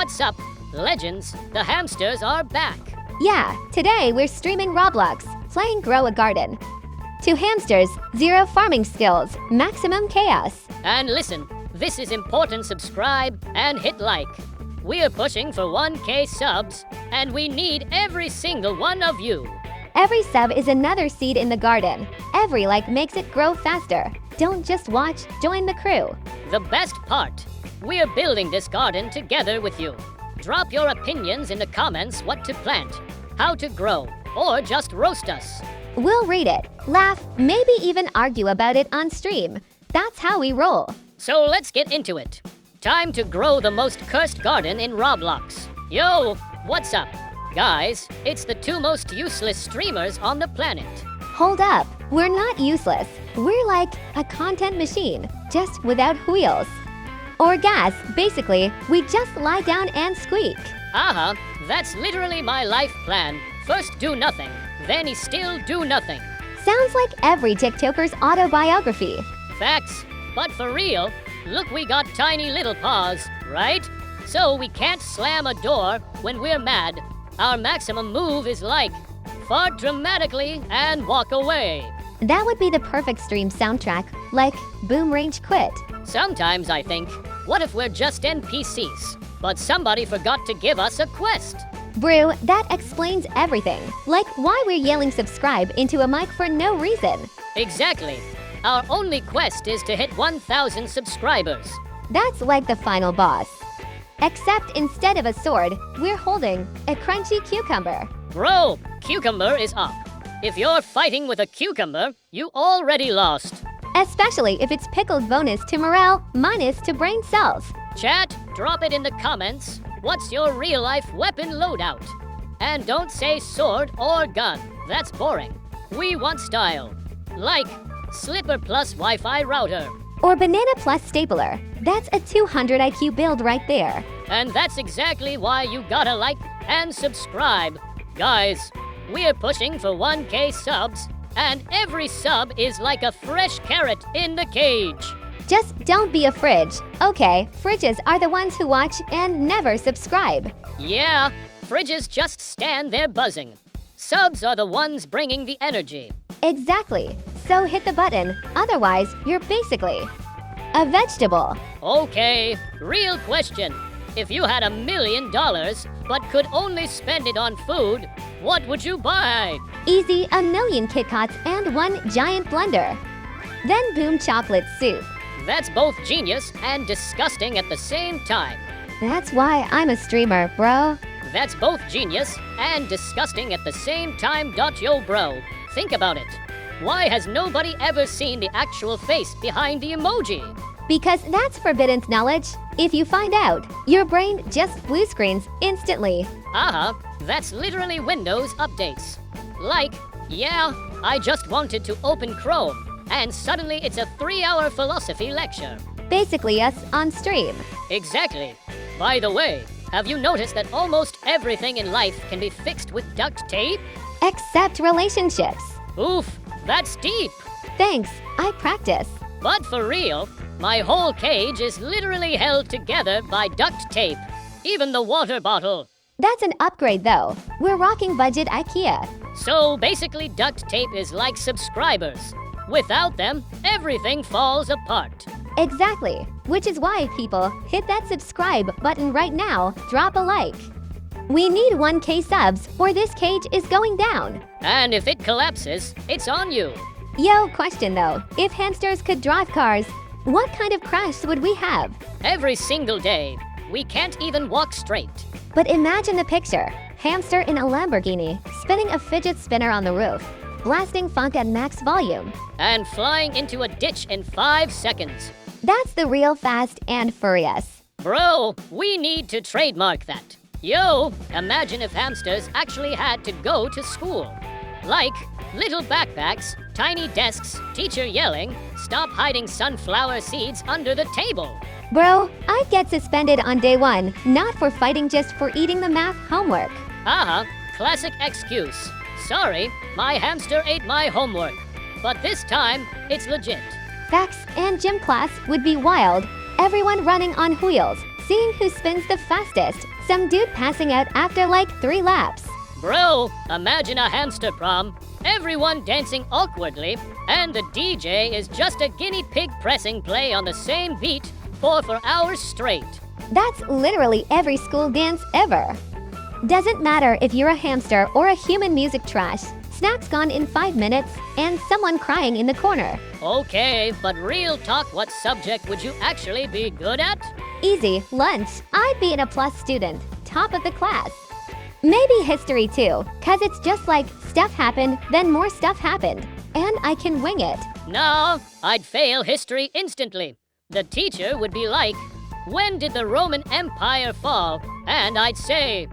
What's up, legends? The hamsters are back. Yeah, today we're streaming Roblox, playing Grow a Garden. 2 hamsters, 0 farming skills, maximum chaos. And listen, this is important. Subscribe and hit like. We're pushing for 1K subs, and we need every single one of you. Every sub is another seed in the garden. Every like makes it grow faster. Don't just watch, join the crew. The best part, we're building this garden together with you. Drop your opinions in the comments what to plant, how to grow, or just roast us. We'll read it, laugh, maybe even argue about it on stream. That's how we roll. So let's get into it. Time to grow the most cursed garden in Roblox. Yo, what's up? Guys, it's the 2 most useless streamers on the planet. Hold up, we're not useless. We're like a content machine, just without wheels. Or gas, basically, we just lie down and squeak. That's literally my life plan. First do nothing, then still do nothing. Sounds like every TikToker's autobiography. Facts, but for real, look, we got tiny little paws, right? So we can't slam a door when we're mad. Our maximum move is like, fart dramatically and walk away. That would be the perfect stream soundtrack, like Boom Range Quit. Sometimes I think, what if we're just NPCs, but somebody forgot to give us a quest? Brew, that explains everything. Like why we're yelling subscribe into a mic for no reason. Exactly. Our only quest is to hit 1,000 subscribers. That's like the final boss. Except instead of a sword, we're holding a crunchy cucumber. Bro, cucumber is up. If you're fighting with a cucumber, you already lost. Especially if it's pickled bonus to morale, minus to brain cells. Chat, drop it in the comments. What's your real-life weapon loadout? And don't say sword or gun. That's boring. We want style. Like Slipper plus Wi-Fi router. Or banana plus stapler. That's a 200 IQ build right there. And that's exactly why you gotta like and subscribe. Guys, we're pushing for 1K subs, and every sub is like a fresh carrot in the cage. Just don't be a fridge. Okay, fridges are the ones who watch and never subscribe. Yeah, fridges just stand there buzzing. Subs are the ones bringing the energy. Exactly. So hit the button, otherwise you're basically a vegetable. Okay, real question. If you had $1 million, but could only spend it on food, what would you buy? Easy, 1 million Kit Kats and 1 giant blender. Then boom, chocolate soup. That's both genius and disgusting at the same time. That's why I'm a streamer, bro. That's both genius and disgusting at the same time. Yo, bro, think about it. Why has nobody ever seen the actual face behind the emoji? Because that's forbidden knowledge. If you find out, your brain just blue screens instantly. That's literally Windows updates. Like, yeah, I just wanted to open Chrome, and suddenly it's a 3-hour philosophy lecture. Basically us on stream. Exactly. By the way, have you noticed that almost everything in life can be fixed with duct tape? Except relationships. Oof, that's deep. Thanks, I practice. But for real, my whole cage is literally held together by duct tape. Even the water bottle. That's an upgrade though. We're rocking budget IKEA. So basically duct tape is like subscribers. Without them, everything falls apart. Exactly. Which is why people hit that subscribe button right now, drop a like. We need 1K subs or this cage is going down. And if it collapses, it's on you. Yo, question though. If hamsters could drive cars, what kind of crash would we have? Every single day. We can't even walk straight. But imagine the picture. Hamster in a Lamborghini, spinning a fidget spinner on the roof, blasting funk at max volume. And flying into a ditch in 5 seconds. That's the real fast and furious. Bro, we need to trademark that. Yo, imagine if hamsters actually had to go to school. Like, little backpacks, tiny desks, teacher yelling, stop hiding sunflower seeds under the table. Bro, I'd get suspended on day 1, not for fighting, just for eating the math homework. Classic excuse. Sorry, my hamster ate my homework. But this time, it's legit. Facts and gym class would be wild. Everyone running on wheels, seeing who spins the fastest. Some dude passing out after like 3 laps. Bro, imagine a hamster prom. Everyone dancing awkwardly, and the DJ is just a guinea pig pressing play on the same beat for hours straight. That's literally every school dance ever. Doesn't matter if you're a hamster or a human music trash. Snacks gone in 5 minutes, and someone crying in the corner. Okay, but real talk, what subject would you actually be good at? Easy, lunch. I'd be an A+ student, top of the class. Maybe history too, cause it's just like stuff happened, then more stuff happened, and I can wing it. No, I'd fail history instantly. The teacher would be like, when did the Roman Empire fall? And I'd say,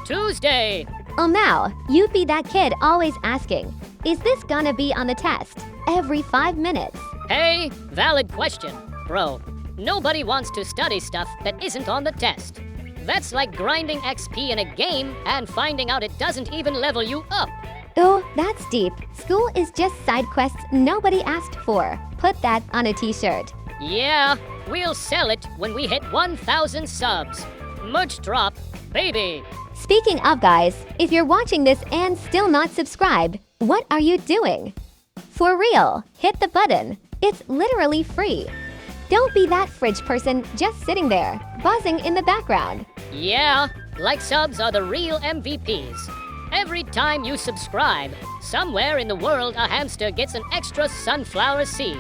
Tuesday. Oh now, you'd be that kid always asking, is this gonna be on the test? Every 5 minutes. Hey, valid question, bro. Nobody wants to study stuff that isn't on the test. That's like grinding XP in a game and finding out it doesn't even level you up. Oh, that's deep. School is just side quests nobody asked for. Put that on a t-shirt. Yeah, we'll sell it when we hit 1,000 subs. Merch drop, baby. Speaking of guys, if you're watching this and still not subscribed, what are you doing? For real, hit the button. It's literally free. Don't be that fridge person just sitting there, buzzing in the background. Yeah, like subs are the real MVPs. Every time you subscribe, somewhere in the world a hamster gets an extra sunflower seed.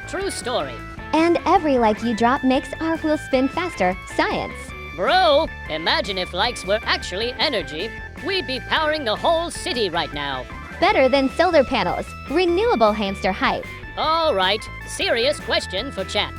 True story. And every like you drop makes our wheel spin faster. Science. Bro, imagine if likes were actually energy. We'd be powering the whole city right now. Better than solar panels. Renewable hamster hype. All right, serious question for chat.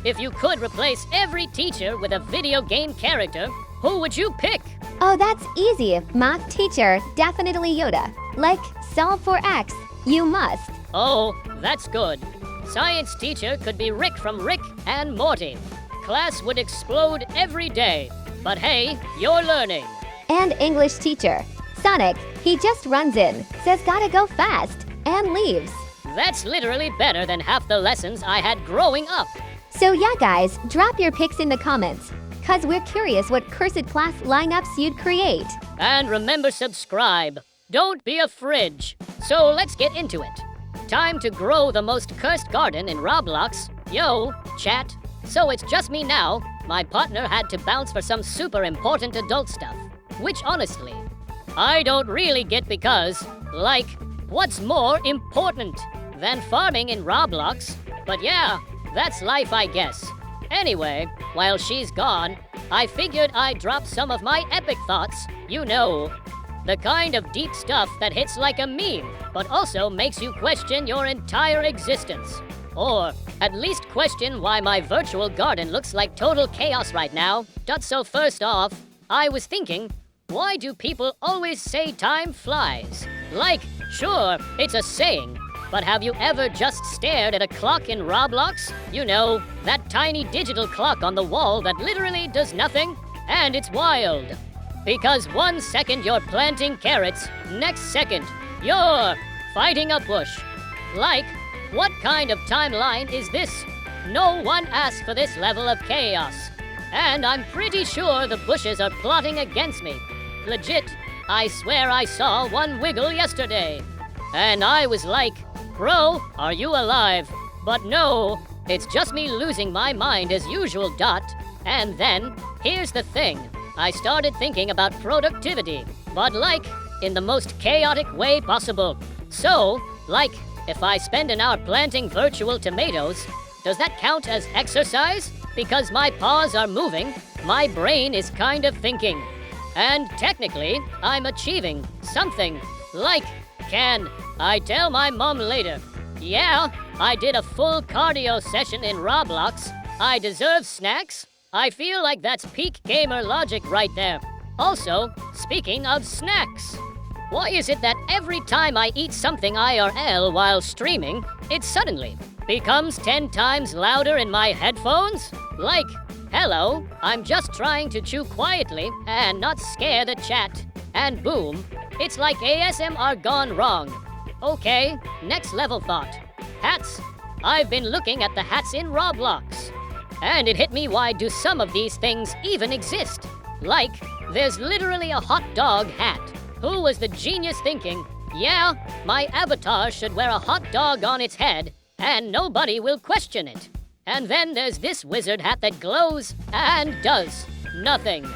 If you could replace every teacher with a video game character, who would you pick? Oh, that's easy. Math teacher, definitely Yoda. Like, solve for X. You must. Oh, that's good. Science teacher could be Rick from Rick and Morty. Class would explode every day. But hey, you're learning. And English teacher. Sonic, he just runs in, says gotta go fast, and leaves. That's literally better than half the lessons I had growing up. So yeah guys, drop your picks in the comments, cause we're curious what cursed class lineups you'd create. And remember, subscribe. Don't be a fridge. So let's get into it. Time to grow the most cursed garden in Roblox. Yo, chat. So it's just me now. My partner had to bounce for some super important adult stuff. Which honestly, I don't really get because, like, what's more important than farming in Roblox? But yeah, that's life, I guess. Anyway, while she's gone, I figured I'd drop some of my epic thoughts, you know. The kind of deep stuff that hits like a meme, but also makes you question your entire existence. Or at least question why my virtual garden looks like total chaos right now. So first off, I was thinking, why do people always say time flies? Like, sure, it's a saying, but have you ever just stared at a clock in Roblox? You know, that tiny digital clock on the wall that literally does nothing? And it's wild. Because 1 second you're planting carrots, next second you're fighting a bush. Like, what kind of timeline is this? No one asked for this level of chaos. And I'm pretty sure the bushes are plotting against me. Legit, I swear I saw one wiggle yesterday. And I was like, bro, are you alive? But no, it's just me losing my mind as usual. And then, here's the thing. I started thinking about productivity, but like, in the most chaotic way possible. So, like, if I spend an hour planting virtual tomatoes, does that count as exercise? Because my paws are moving, my brain is kind of thinking. And technically, I'm achieving something. Like, can I tell my mom later? Yeah, I did a full cardio session in Roblox. I deserve snacks. I feel like that's peak gamer logic right there. Also, speaking of snacks, why is it that every time I eat something IRL while streaming, it suddenly becomes 10 times louder in my headphones? Like, hello, I'm just trying to chew quietly and not scare the chat. And boom, it's like ASMR gone wrong. Okay, next level thought. Hats. I've been looking at the hats in Roblox. And it hit me, why do some of these things even exist? Like, there's literally a hot dog hat. Who was the genius thinking, yeah, my avatar should wear a hot dog on its head, and nobody will question it. And then there's this wizard hat that glows and does nothing.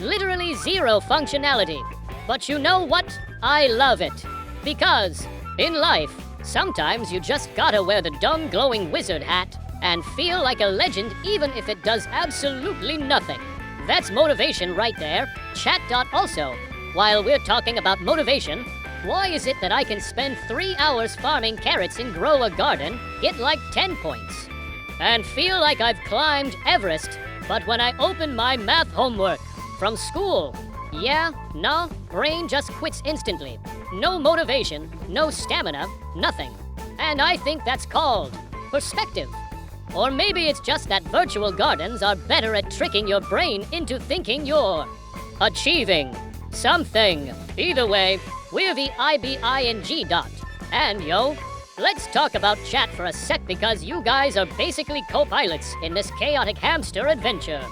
Literally zero functionality. But you know what? I love it. Because in life, sometimes you just gotta wear the dumb glowing wizard hat and feel like a legend even if it does absolutely nothing. That's motivation right there. Chat.also. While we're talking about motivation, why is it that I can spend 3 hours farming carrots and grow a garden, get like 10 points, and feel like I've climbed Everest, but when I open my math homework from school, yeah, no, brain just quits instantly. No motivation, no stamina, nothing. And I think that's called perspective. Or maybe it's just that virtual gardens are better at tricking your brain into thinking you're achieving something. Either way, we're the IBING dot. And yo, let's talk about chat for a sec because you guys are basically co-pilots in this chaotic hamster adventure.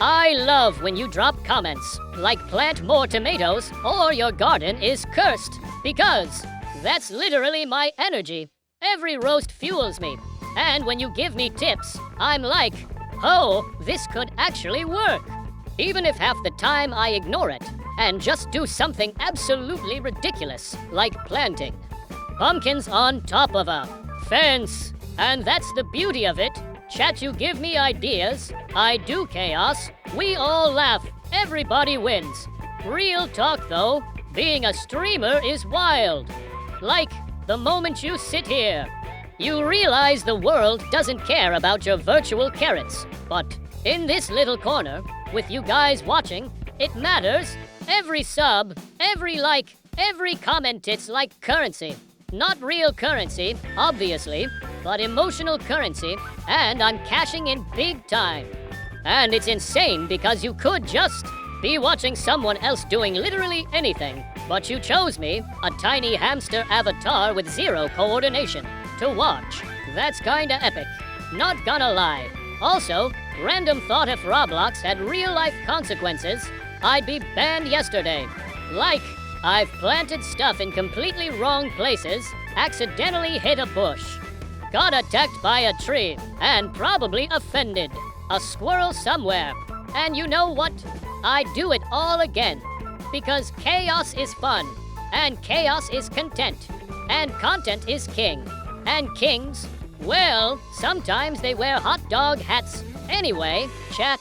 I love when you drop comments like plant more tomatoes or your garden is cursed, because that's literally my energy. Every roast fuels me. And when you give me tips, I'm like, oh, this could actually work. Even if half the time I ignore it and just do something absolutely ridiculous, like planting pumpkins on top of a fence. And that's the beauty of it. Chat, you give me ideas, I do chaos, we all laugh, everybody wins. Real talk though, being a streamer is wild. Like, the moment you sit here, you realize the world doesn't care about your virtual carrots. But in this little corner, with you guys watching, it matters. Every sub, every like, every comment, it's like currency. Not real currency, obviously, but emotional currency, and I'm cashing in big time. And it's insane because you could just be watching someone else doing literally anything, but you chose me, a tiny hamster avatar with zero coordination, to watch. That's kinda epic, not gonna lie. Also, random thought, if Roblox had real-life consequences, I'd be banned yesterday. Like, I've planted stuff in completely wrong places, accidentally hit a bush, got attacked by a tree, and probably offended a squirrel somewhere. And you know what? I do it all again. Because chaos is fun, and chaos is content, and content is king. And kings, well, sometimes they wear hot dog hats. Anyway, chat,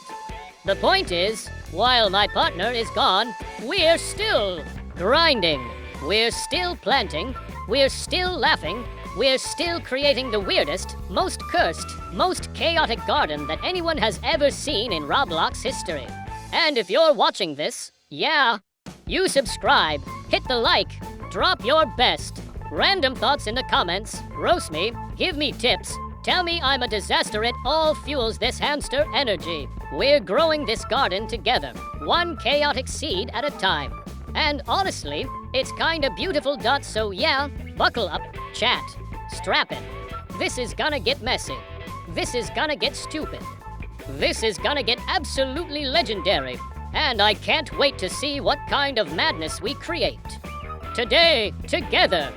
the point is, while my partner is gone, we're still grinding. We're still planting. We're still laughing. We're still creating the weirdest, most cursed, most chaotic garden that anyone has ever seen in Roblox history. And if you're watching this, yeah, you subscribe, hit the like, drop your best. Random thoughts in the comments, roast me, give me tips, tell me I'm a disaster, it all fuels this hamster energy. We're growing this garden together, one chaotic seed at a time. And honestly, it's kinda beautiful. So yeah, buckle up, chat, strap in. This is gonna get messy. This is gonna get stupid. This is gonna get absolutely legendary. And I can't wait to see what kind of madness we create. Today, together.